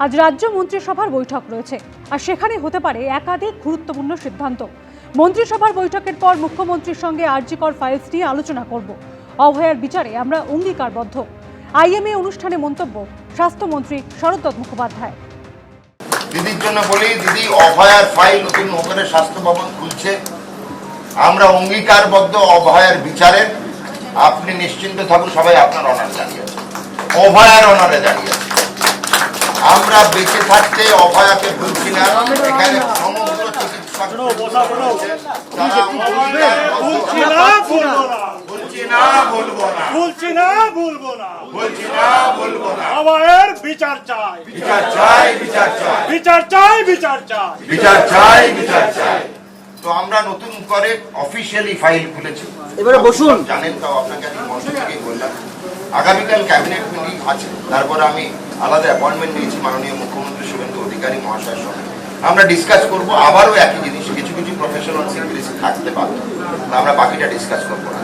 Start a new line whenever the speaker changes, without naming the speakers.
আজ রাজ্য মন্ত্রিসভার বৈঠক রয়েছে, আর সেখানে হতে পারে একাধিক গুরুত্বপূর্ণ সিদ্ধান্ত। মন্ত্রিসভার বৈঠকের পর মুখ্যমন্ত্রীর সঙ্গে আরজিকর ফাইলস নিয়ে আলোচনা করব। অভয়ার বিচারে আমরা অঙ্গীকারবদ্ধ। আইএমএ অনুষ্ঠানে মন্তব্য স্বাস্থ্যমন্ত্রী শরৎচন্দ্র মুখোপাধ্যায়।
দিদির জন্য বলি, দিদি অভয়ার ফাইল নতুন করে স্বাস্থ্য ভবন খুলছে, আমরা অঙ্গীকারবদ্ধ অভয়ার বিচারে। আপনি নিশ্চিন্ত থাকুন, সবাই আপনার অনার জানিয়েছে, অভয়ার অনারে দাঁড়িয়েছে। আমরা বেঁচে থাকতে অভয়াকে ভুলছি না। এখানে সমগ্র চিকিৎসক
অভয়ের বিচার চাই,
বিচার চাই, বিচার চাই,
বিচার চাই, বিচার চাই,
বিচার চাই, বিচার চাই। তো আমরা নতুন করে অফিসিয়ালি ফাইল খুলেছি।
এবারে বসুন।
জানেন, তাও আপনাকে আমি মঞ্চ থেকেই বললাম, আগামীকাল ক্যাবিনেট মিটিং আছে। তারপরে আমি আলাদা অ্যাপয়েন্টমেন্ট নিয়েছি মাননীয় মুখ্যমন্ত্রী শুভেন্দু অধিকারী মহাশয়ের সঙ্গে। আমরা ডিসকাস করবো আবারও একই জিনিস, কিছু কিছু প্রফেশনাল সিকিউরিটি থাকতে পারবে, আমরা বাকিটা ডিসকাস করবো না।